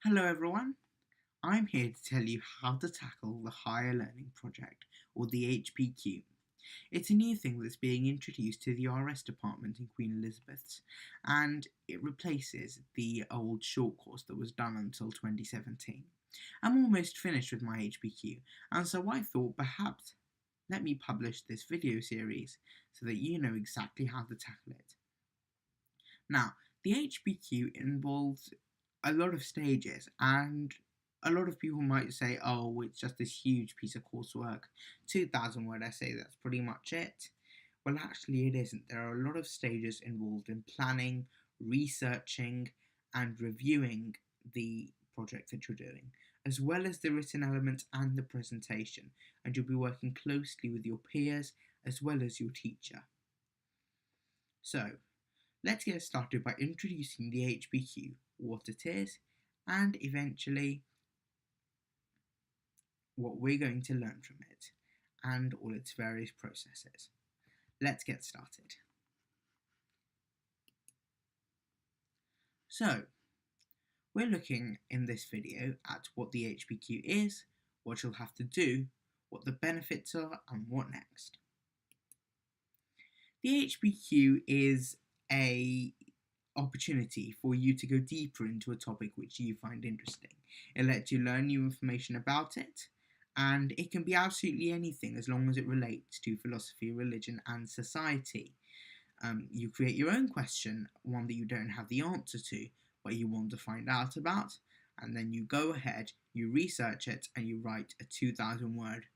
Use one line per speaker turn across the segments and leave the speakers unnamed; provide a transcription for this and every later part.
Hello everyone, I'm here to tell you how to tackle the Higher Learning Project, or the Hpq. It's a new thing that's being introduced to the RS department in Queen Elizabeth's, and it replaces the old short course that was done until 2017. I'm almost finished with my Hpq, and so I thought perhaps let me publish this video series so that you know exactly how to tackle it. Now, the Hpq involves a lot of stages, and a lot of people might say, oh, it's just this huge piece of coursework, 2,000 word essay, that's pretty much it. Well, actually, it isn't. There are a lot of stages involved in planning, researching, and reviewing the project that you're doing, as well as the written elements and the presentation, and you'll be working closely with your peers as well as your teacher. So, let's get started by introducing the Hpq, what it is, and eventually what we're going to learn from it, and all its various processes. Let's get started. So, we're looking in this video at what the Hpq is, what you'll have to do, what the benefits are, and what next. The Hpq is an opportunity for you to go deeper into a topic which you find interesting. It lets you learn new information about it, and it can be absolutely anything as long as it relates to philosophy, religion, and society. You create your own question, one that you don't have the answer to, but you want to find out about, and then you go ahead, you research it, and you write a 2,000 word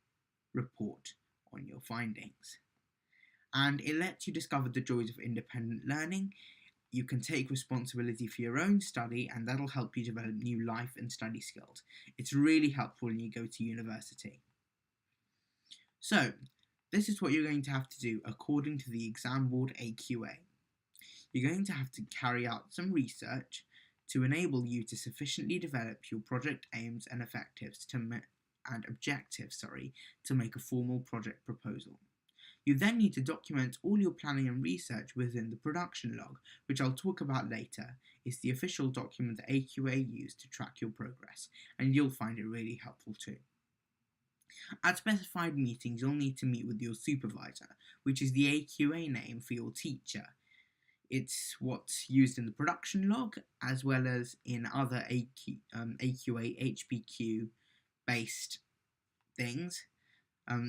report on your findings. And it lets you discover the joys of independent learning. You can take responsibility for your own study, and that'll help you develop new life and study skills. It's really helpful when you go to university. So, this is what you're going to have to do according to the exam board AQA. You're going to have to carry out some research to enable you to sufficiently develop your project aims and objectives to make a formal project proposal. You then need to document all your planning and research within the production log, which I'll talk about later. It's the official document that AQA use to track your progress, and you'll find it really helpful too. At specified meetings, you'll need to meet with your supervisor, which is the AQA name for your teacher. It's what's used in the production log, as well as in other AQA, HPQ based things.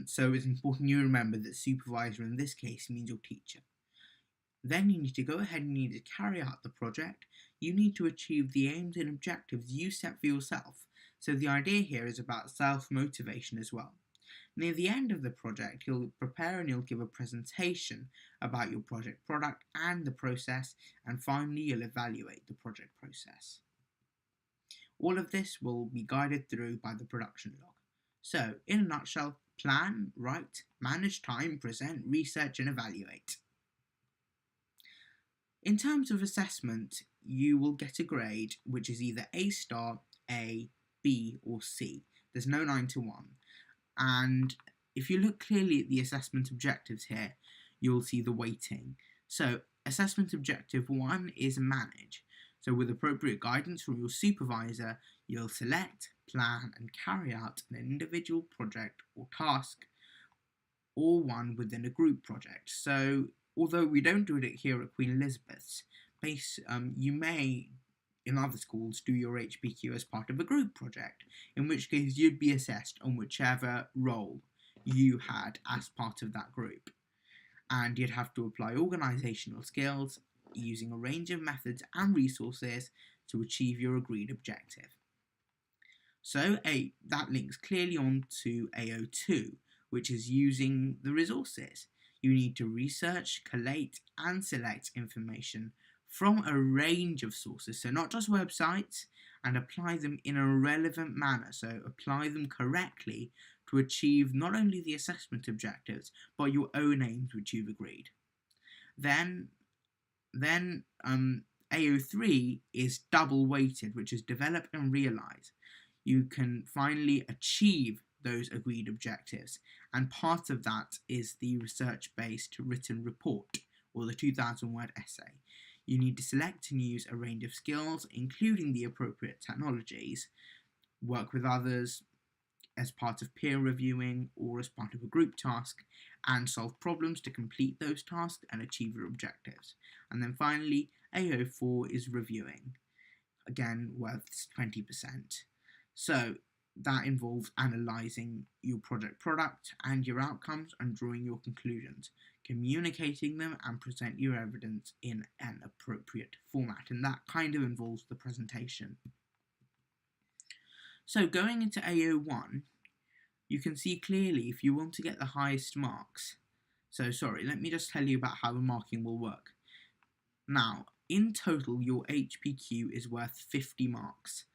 So it's important you remember that supervisor in this case means your teacher. Then you need to go ahead and you need to carry out the project. You need to achieve the aims and objectives you set for yourself. So the idea here is about self-motivation as well. Near the end of the project, you'll prepare and you'll give a presentation about your project product and the process, and finally you'll evaluate the project process. All of this will be guided through by the production log. So, in a nutshell, plan, write, manage time, present, research, and evaluate. In terms of assessment, you will get a grade which is either A star, A, B, or C. There's no 9 to 1. And if you look clearly at the assessment objectives here, you'll see the weighting. So, assessment objective 1 is manage. So with appropriate guidance from your supervisor, you'll select, plan, and carry out an individual project or task, or one within a group project. So although we don't do it here at Queen Elizabeth's, you may, in other schools, do your Hpq as part of a group project, in which case you'd be assessed on whichever role you had as part of that group. And you'd have to apply organisational skills using a range of methods and resources to achieve your agreed objective. So that links clearly on to AO2, which is using the resources. You need to research, collate, and select information from a range of sources, so not just websites, and apply them in a relevant manner, so apply them correctly to achieve not only the assessment objectives, but your own aims which you've agreed. Then AO3 is double weighted, which is develop and realize. You can finally achieve those agreed objectives, and part of that is the research-based written report, or the 2,000 word essay. You need to select and use a range of skills, including the appropriate technologies, work with others as part of peer reviewing or as part of a group task, and solve problems to complete those tasks and achieve your objectives. And then finally, AO4 is reviewing, again worth 20%. So that involves analysing your project product and your outcomes and drawing your conclusions, communicating them, and present your evidence in an appropriate format. And that kind of involves the presentation. So going into AO1, you can see clearly if you want to get the highest marks. So sorry, let me just tell you about how the marking will work. Now, in total, your Hpq is worth 50 marks.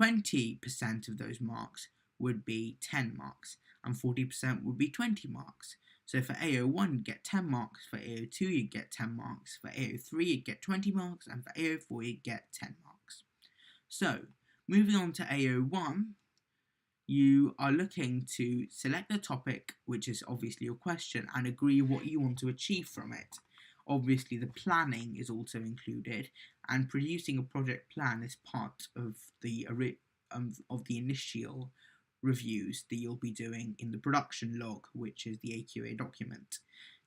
20% of those marks would be 10 marks, and 40% would be 20 marks. So for AO1, you'd get 10 marks, for AO2, you'd get 10 marks, for AO3, you'd get 20 marks, and for AO4, you'd get 10 marks. So, moving on to AO1, you are looking to select the topic, which is obviously your question, and agree what you want to achieve from it. Obviously, the planning is also included, and producing a project plan is part of the initial reviews that you'll be doing in the production log, which is the AQA document.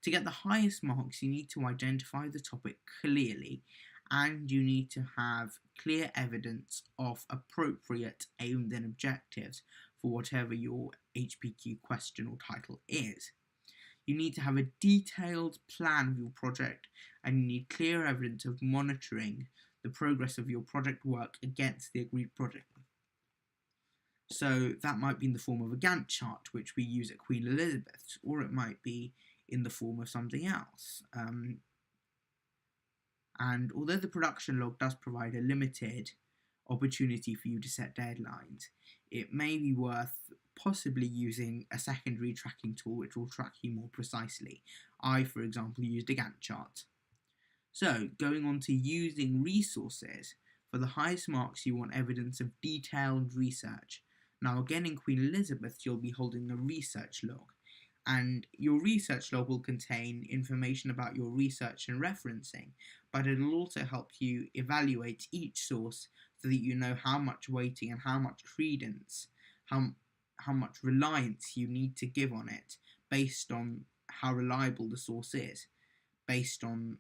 To get the highest marks, you need to identify the topic clearly, and you need to have clear evidence of appropriate aims and objectives for whatever your Hpq question or title is. You need to have a detailed plan of your project, and you need clear evidence of monitoring the progress of your project work against the agreed project. So that might be in the form of a Gantt chart, which we use at Queen Elizabeth's, or it might be in the form of something else. And although the production log does provide a limited opportunity for you to set deadlines, it may be worth possibly using a secondary tracking tool which will track you more precisely. I, for example, used a Gantt chart. So, going on to using resources, for the highest marks you want evidence of detailed research. Now again, in Queen Elizabeth, you'll be holding a research log, and your research log will contain information about your research and referencing, but it'll also help you evaluate each source so that you know how much weighting and how much credence, how much reliance you need to give on it based on how reliable the source is, based on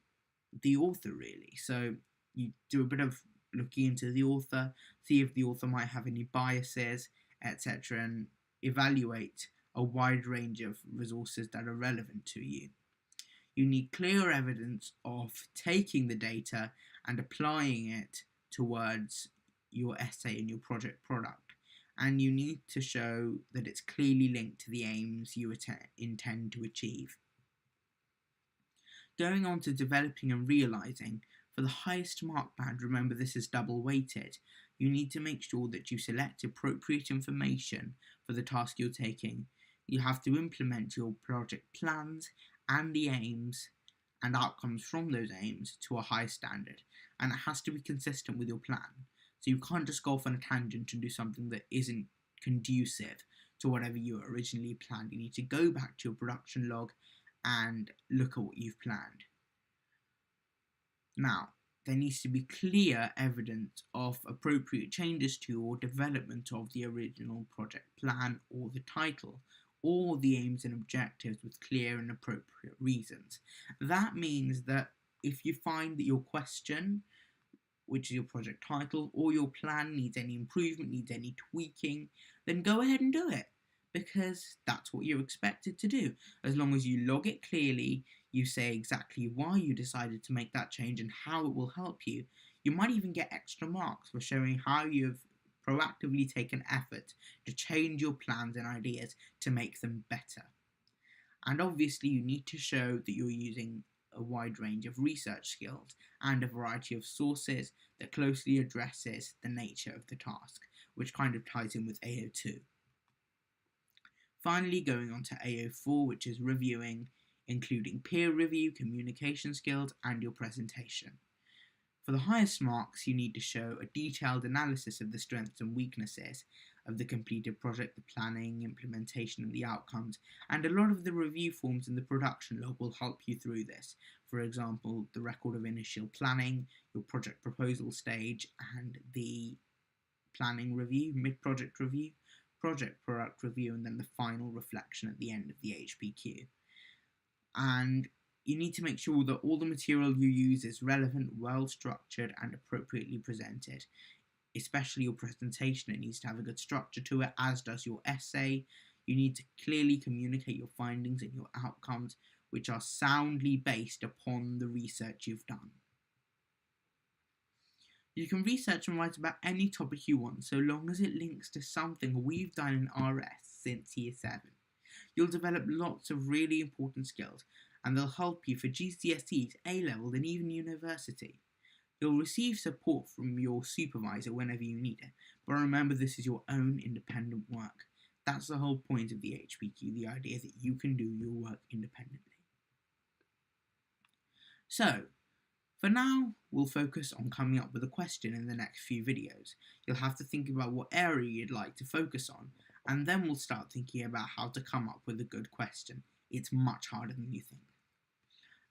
the author really. So you do a bit of looking into the author, see if the author might have any biases, etc., and evaluate a wide range of resources that are relevant to you. You need clear evidence of taking the data and applying it towards your essay and your project product, and you need to show that it's clearly linked to the aims you intend to achieve. Going on to developing and realising, for the highest mark band, remember this is double weighted, you need to make sure that you select appropriate information for the task you're taking. You have to implement your project plans and the aims and outcomes from those aims to a high standard, and it has to be consistent with your plan. So you can't just go off on a tangent and do something that isn't conducive to whatever you originally planned. You need to go back to your production log and look at what you've planned. Now, there needs to be clear evidence of appropriate changes to or development of the original project plan or the title, or the aims and objectives with clear and appropriate reasons. That means that if you find that your question, which is your project title, or your plan needs any improvement, needs any tweaking, then go ahead and do it, because that's what you're expected to do. As long as you log it clearly, you say exactly why you decided to make that change and how it will help you. You might even get extra marks for showing how you've proactively taken effort to change your plans and ideas to make them better. And obviously you need to show that you're using a wide range of research skills and a variety of sources that closely addresses the nature of the task, which kind of ties in with AO2. Finally, going on to AO4, which is reviewing, including peer review, communication skills, and your presentation. For the highest marks, you need to show a detailed analysis of the strengths and weaknesses of the completed project, the planning, implementation, and the outcomes. And a lot of the review forms in the production log will help you through this. For example, the record of initial planning, your project proposal stage, and the planning review, mid-project review, project product review, and then the final reflection at the end of the HPQ. And you need to make sure that all the material you use is relevant, well structured, and appropriately presented. Especially your presentation, it needs to have a good structure to it, as does your essay. You need to clearly communicate your findings and your outcomes, which are soundly based upon the research you've done. You can research and write about any topic you want, so long as it links to something we've done in RS since Year 7. You'll develop lots of really important skills, and they'll help you for GCSEs, A-level, and even university. You'll receive support from your supervisor whenever you need it, but remember this is your own independent work. That's the whole point of the HPQ, the idea that you can do your work independently. So, for now, we'll focus on coming up with a question in the next few videos. You'll have to think about what area you'd like to focus on, and then we'll start thinking about how to come up with a good question. It's much harder than you think.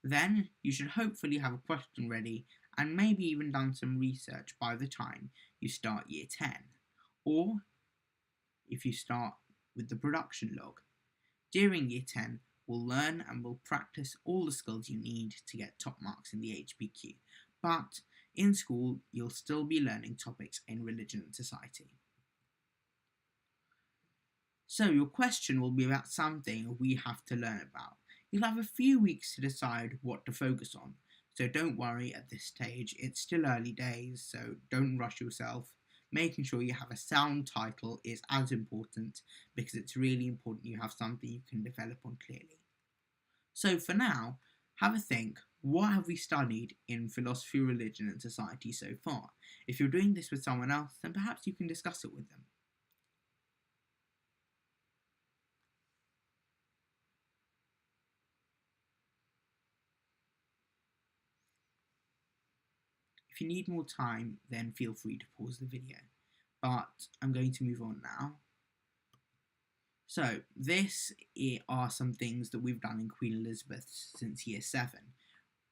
Then, you should hopefully have a question ready and maybe even done some research by the time you start Year 10, or if you start with the production log. During Year 10, we'll learn and we'll practice all the skills you need to get top marks in the HPQ, but in school you'll still be learning topics in religion and society. So your question will be about something we have to learn about. You'll have a few weeks to decide what to focus on, so don't worry at this stage, it's still early days, so don't rush yourself. Making sure you have a sound title is as important, because it's really important you have something you can develop on clearly. So for now, have a think, what have we studied in philosophy, religion and society so far? If you're doing this with someone else, then perhaps you can discuss it with them. If you need more time, then feel free to pause the video. But I'm going to move on now. So, this are some things that we've done in Queen Elizabeth since Year 7.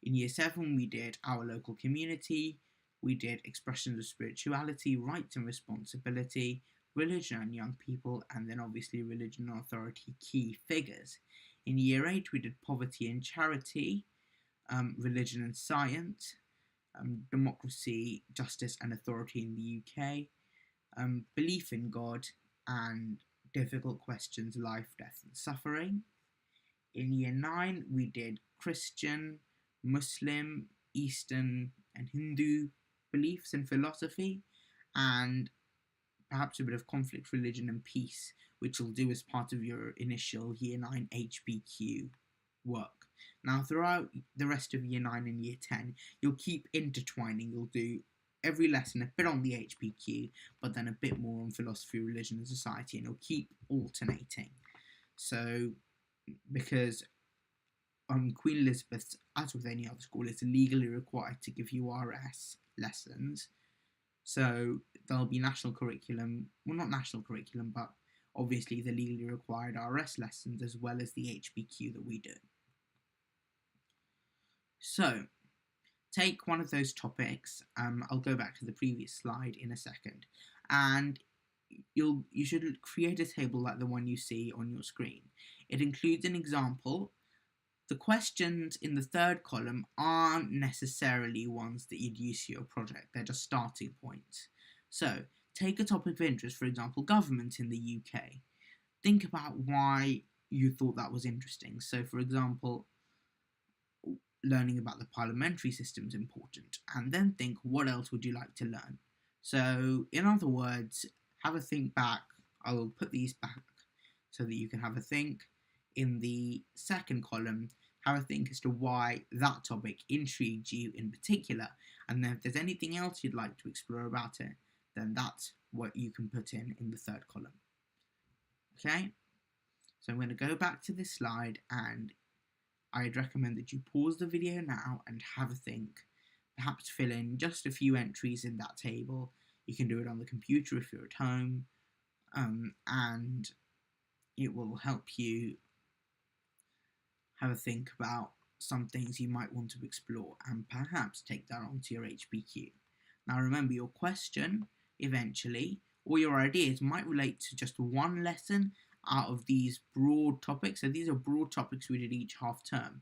In Year 7, we did our local community, we did expressions of spirituality, rights and responsibility, religion and young people, and then obviously religion and authority key figures. In Year 8, we did poverty and charity, religion and science, democracy, justice and authority in the UK, belief in God, and difficult questions, life, death and suffering. In Year 9, we did Christian, Muslim, Eastern and Hindu beliefs and philosophy, and perhaps a bit of conflict, religion and peace, which you'll do as part of your initial Year 9 Hpq work. Now, throughout the rest of Year 9 and Year 10, you'll keep intertwining. You'll do every lesson a bit on the HPQ, but then a bit more on philosophy, religion and society, and you'll keep alternating. So, because Queen Elizabeth, as with any other school, is legally required to give you RS lessons. So, there'll be national curriculum, well, not national curriculum, but obviously the legally required RS lessons as well as the HPQ that we do. So, take one of those topics, I'll go back to the previous slide in a second, and you should create a table like the one you see on your screen. It includes an example. The questions in the third column aren't necessarily ones that you'd use for your project, they're just starting points. So, take a topic of interest, for example, government in the UK. Think about why you thought that was interesting. So, for example, learning about the parliamentary system is important, and then think, what else would you like to learn? So, in other words, have a think back. I will put these back so that you can have a think. In the second column, have a think as to why that topic intrigued you in particular, and then if there's anything else you'd like to explore about it, then that's what you can put in the third column. Okay? So I'm going to go back to this slide, and I'd recommend that you pause the video now and have a think. Perhaps fill in just a few entries in that table. You can do it on the computer if you're at home. and it will help you have a think about some things you might want to explore and perhaps take that onto your HPQ. Now remember, your question eventually, or your ideas, might relate to just one lesson out of these broad topics. So these are broad topics we did each half term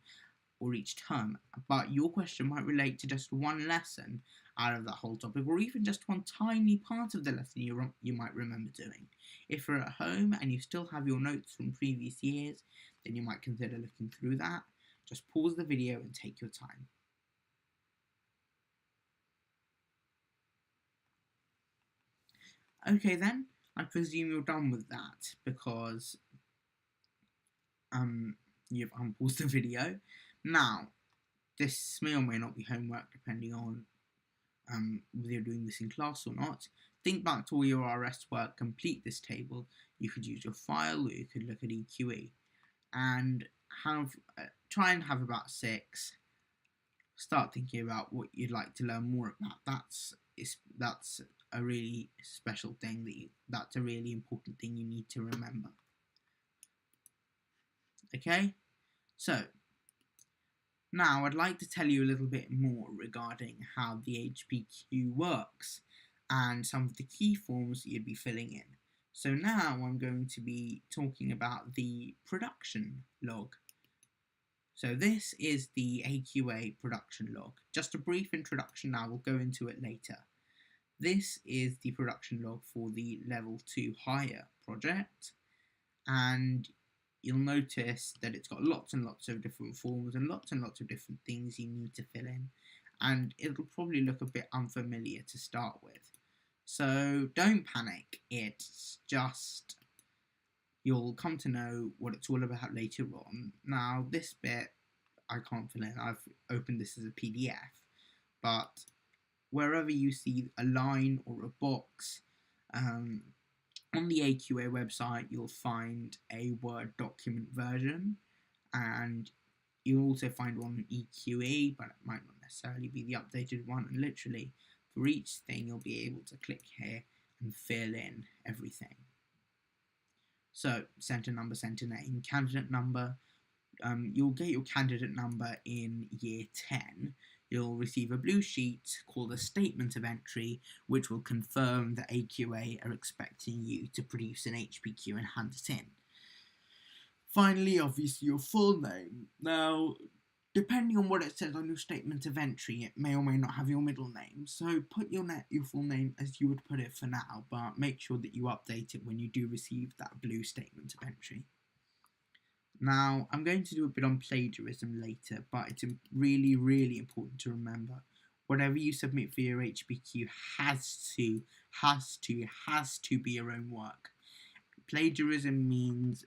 or each term, but your question might relate to just one lesson out of that whole topic, or even just one tiny part of the lesson you might remember doing. If you're at home and you still have your notes from previous years, then you might consider looking through that. Just pause the video and take your time. Okay then, I presume you're done with that because you've unpaused the video. Now, this may or may not be homework depending on whether you're doing this in class or not. Think back to all your RS work, complete this table. You could use your file, or you could look at AQA, and try and have about 6. Start thinking about what you'd like to learn more about. That's a really special thing that's a really important thing you need to remember. Okay, so now I'd like to tell you a little bit more regarding how the Hpq works and some of the key forms that you'd be filling in. So now I'm going to be talking about the production log. So this is the AQA production log. Just a brief introduction now, we'll go into it later. This is the production log for the level 2 higher project, and you'll notice that it's got lots and lots of different forms and lots of different things you need to fill in, and it'll probably look a bit unfamiliar to start with. So don't panic, it's just, you'll come to know what it's all about later on. Now this bit I can't fill in, I've opened this as a PDF, but wherever you see a line or a box, on the AQA website you'll find a Word document version, and you'll also find one on EQE, but it might not necessarily be the updated one, and literally for each thing you'll be able to click here and fill in everything. So centre number, centre name, candidate number. You'll get your candidate number in year 10. You'll receive a blue sheet called a statement of entry, which will confirm that AQA are expecting you to produce an HPQ and hand it in. Finally, obviously, your full name. Now, depending on what it says on your statement of entry, it may or may not have your middle name. So put your full name as you would put it for now, but make sure that you update it when you do receive that blue statement of entry. Now, I'm going to do a bit on plagiarism later, but it's really, really important to remember. Whatever you submit for your HPQ has to be your own work. Plagiarism means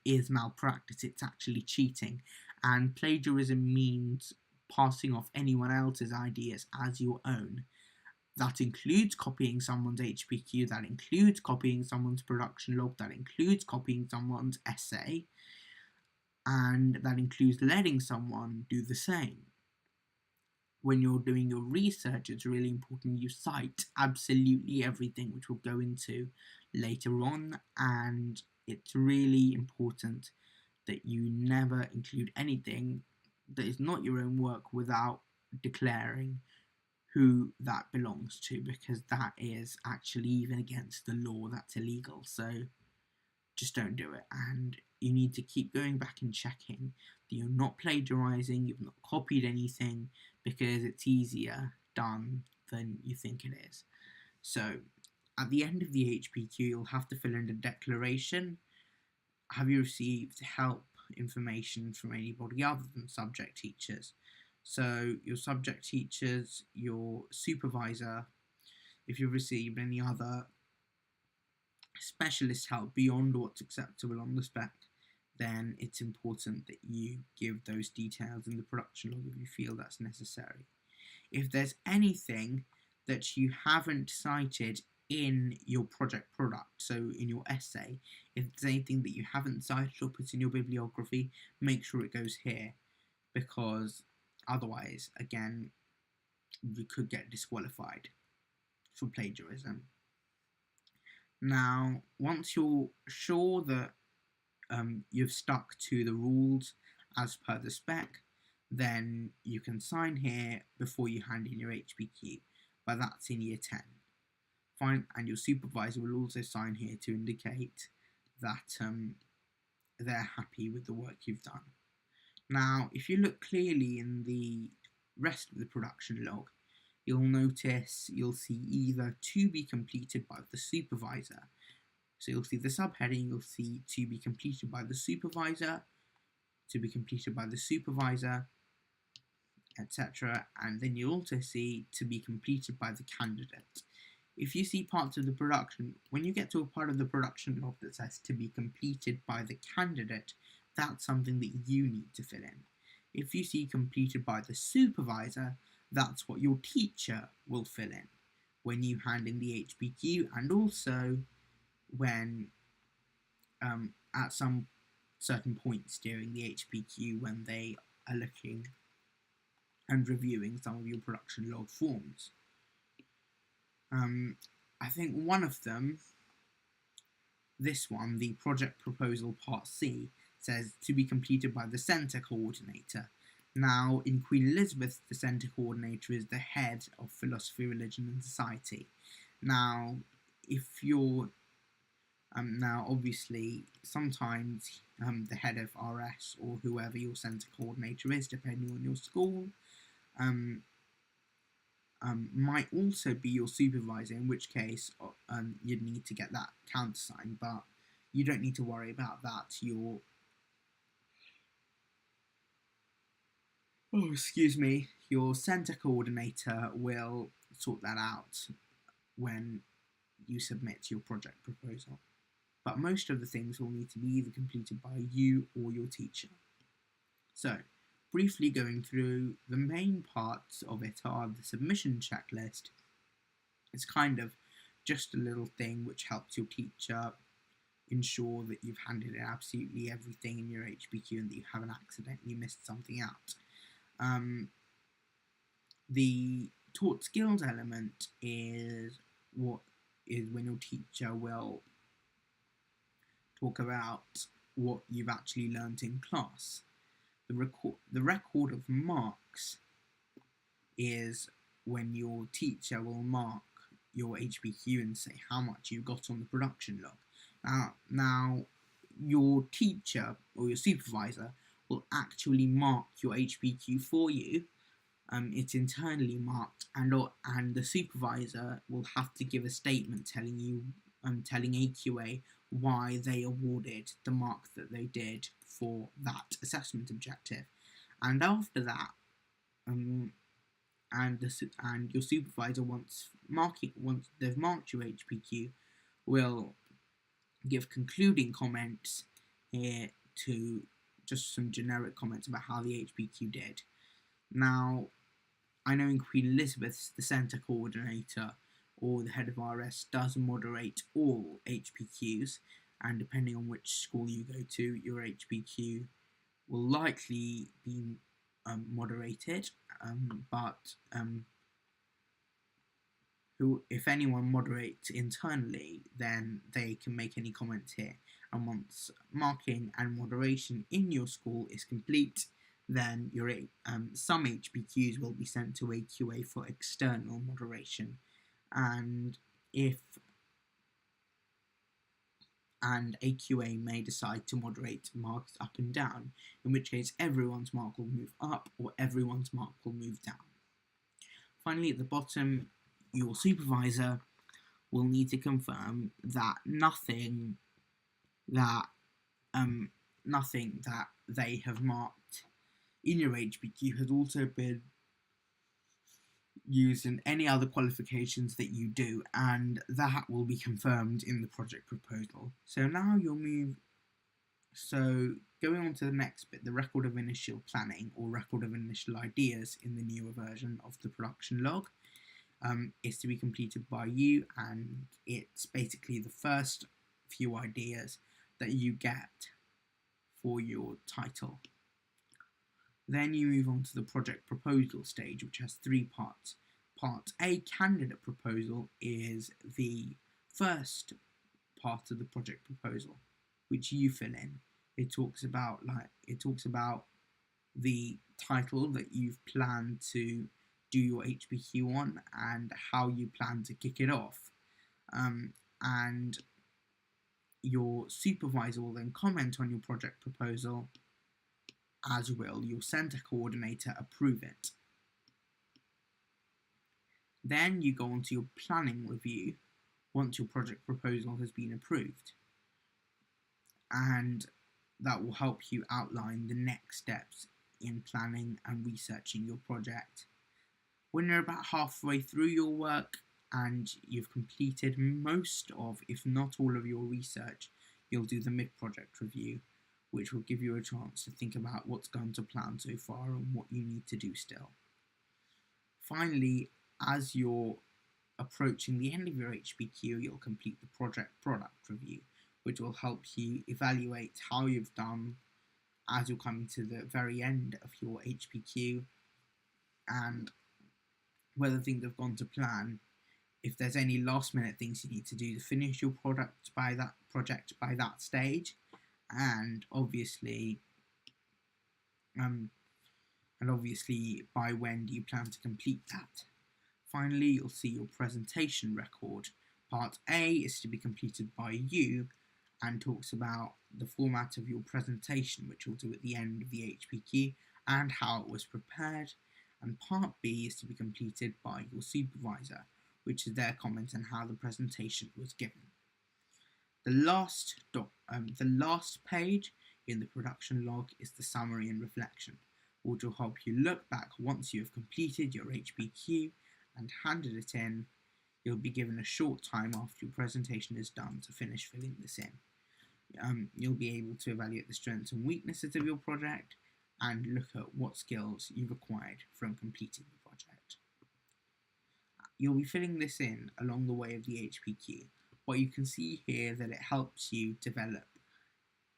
is malpractice, it's actually cheating. And plagiarism means passing off anyone else's ideas as your own. That includes copying someone's HPQ, that includes copying someone's production log, that includes copying someone's essay, and that includes letting someone do the same. When you're doing your research, it's really important you cite absolutely everything, which we'll go into later on, and it's really important that you never include anything that is not your own work without declaring who that belongs to, because that is actually even against the law, that's illegal. So just don't do it, and you need to keep going back and checking that you're not plagiarizing, you've not copied anything, because it's easier done than you think it is. So at the end of the HPQ you'll have to fill in a declaration. Have you received help, information from anybody other than subject teachers? So your subject teachers, your supervisor, if you've received any other specialist help beyond what's acceptable on the spec, then it's important that you give those details in the production log if you feel that's necessary. If there's anything that you haven't cited in your project product, so in your essay, if there's anything that you haven't cited or put in your bibliography, make sure it goes here, because otherwise, again, you could get disqualified for plagiarism. Now, once you're sure that you've stuck to the rules as per the spec, then you can sign here before you hand in your Hpq, but that's in year 10. Fine, and your supervisor will also sign here to indicate that they're happy with the work you've done. Now, if you look clearly in the rest of the production log, you'll see either to be completed by the supervisor. So you'll see the subheading, you'll see to be completed by the supervisor, to be completed by the supervisor, etc. And then you'll also see to be completed by the candidate. If you see parts of the production, when you get to a part of the production log that says to be completed by the candidate, that's something that you need to fill in. If you see completed by the supervisor, that's what your teacher will fill in when you hand in the Hpq, and also when at some certain points during the Hpq when they are looking and reviewing some of your production log forms. I think one of them, this one, the project proposal part C, says to be completed by the centre coordinator. Now, in Queen Elizabeth, the centre coordinator is the head of philosophy, religion and society. Now, if you're now, obviously, sometimes the head of RS or whoever your centre coordinator is, depending on your school, might also be your supervisor, in which case you'd need to get that countersigned, but you don't need to worry about that. Your centre coordinator will sort that out when you submit your project proposal. But most of the things will need to be either completed by you or your teacher. So, briefly going through, the main parts of it are the submission checklist. It's kind of just a little thing which helps your teacher ensure that you've handed in absolutely everything in your Hpq and that you haven't accidentally missed something out. The taught skills element is when your teacher will talk about what you've actually learnt in class. The record of marks is when your teacher will mark your Hpq and say how much you got on the production log. Now your teacher or your supervisor will actually mark your Hpq for you. It's internally marked, and the supervisor will have to give a statement telling AQA why they awarded the mark that they did for that assessment objective. And after that, and your supervisor, once they've marked your Hpq, will give concluding comments here to just some generic comments about how the Hpq did. Now, I know in Queen Elizabeth, the centre coordinator or the head of RS does moderate all Hpqs, and depending on which school you go to, your Hpq will likely be moderated, but if anyone moderates internally, then they can make any comments here, and once marking and moderation in your school is complete, then your some Hpqs will be sent to AQA for external moderation, and AQA may decide to moderate marks up and down, in which case everyone's mark will move up or everyone's mark will move down. Finally, at the bottom, your supervisor will need to confirm that nothing that they have marked in your Hpq has also been used in any other qualifications that you do, and that will be confirmed in the project proposal. So now going on to the next bit, the record of initial planning or record of initial ideas in the newer version of the production log is to be completed by you, and it's basically the first few ideas that you get for your title. Then you move on to the project proposal stage, which has 3 parts. Part A, candidate proposal, is the first part of the project proposal, which you fill in. It talks about the title that you've planned to do your Hpq on and how you plan to kick it off. And your supervisor will then comment on your project proposal, as will your centre coordinator approve it. Then you go on to your planning review once your project proposal has been approved, and that will help you outline the next steps in planning and researching your project. When you're about halfway through your work and you've completed most of, if not all of your research, you'll do the mid-project review, which will give you a chance to think about what's gone to plan so far and what you need to do still. Finally, as you're approaching the end of your Hpq, you'll complete the project product review, which will help you evaluate how you've done as you're coming to the very end of your Hpq and whether things have gone to plan, if there's any last minute things you need to do to finish your project by that stage, and obviously by when do you plan to complete that. Finally, you'll see your presentation record. Part A is to be completed by you and talks about the format of your presentation, which we'll do at the end of the Hpq, and how it was prepared. And Part B is to be completed by your supervisor, which is their comment on how the presentation was given. The last page in the production log is the summary and reflection, which will help you look back once you have completed your Hpq and handed it in. You'll be given a short time after your presentation is done to finish filling this in. You'll be able to evaluate the strengths and weaknesses of your project and look at what skills you've acquired from completing the project. You'll be filling this in along the way of the Hpq, but you can see here that it helps you develop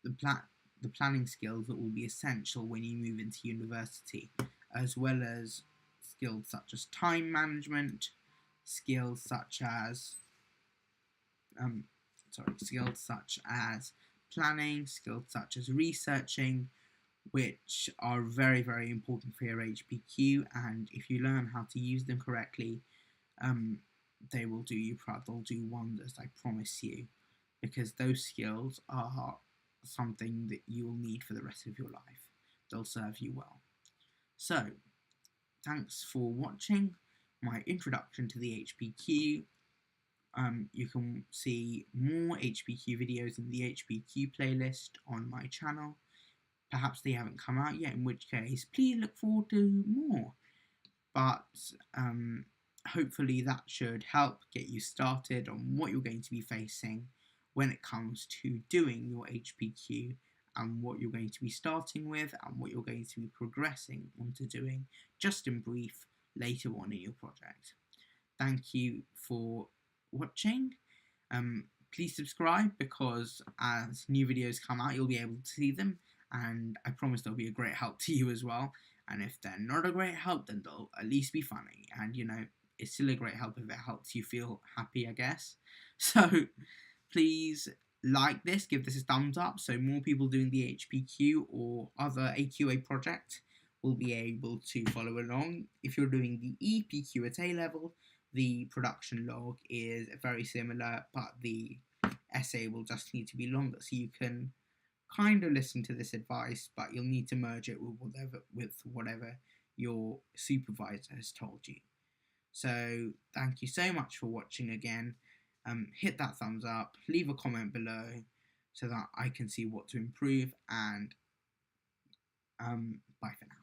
the planning skills that will be essential when you move into university, as well as skills such as time management, skills such as planning, skills such as researching, which are very, very important for your Hpq, and if you learn how to use them correctly, they will do you proud. They'll do wonders, I promise you, because those skills are something that you will need for the rest of your life. They'll serve you well. So, thanks for watching my introduction to the Hpq. You can see more Hpq videos in the Hpq playlist on my channel. Perhaps they haven't come out yet, in which case please look forward to more. But hopefully that should help get you started on what you're going to be facing when it comes to doing your Hpq, and what you're going to be starting with and what you're going to be progressing onto doing, just in brief, later on in your project. Thank you for watching. Please subscribe, because as new videos come out you'll be able to see them, and I promise they'll be a great help to you as well. And if they're not a great help, then they'll at least be funny, and you know, it's still a great help if it helps you feel happy, I guess. So please like this, give this a thumbs up, so more people doing the Hpq or other AQA project will be able to follow along. If you're doing the Hpq at A level, the production log is very similar, but the essay will just need to be longer, so you can kind of listen to this advice, but you'll need to merge it with whatever your supervisor has told you. So thank you so much for watching again. Hit that thumbs up, leave a comment below so that I can see what to improve, and bye for now.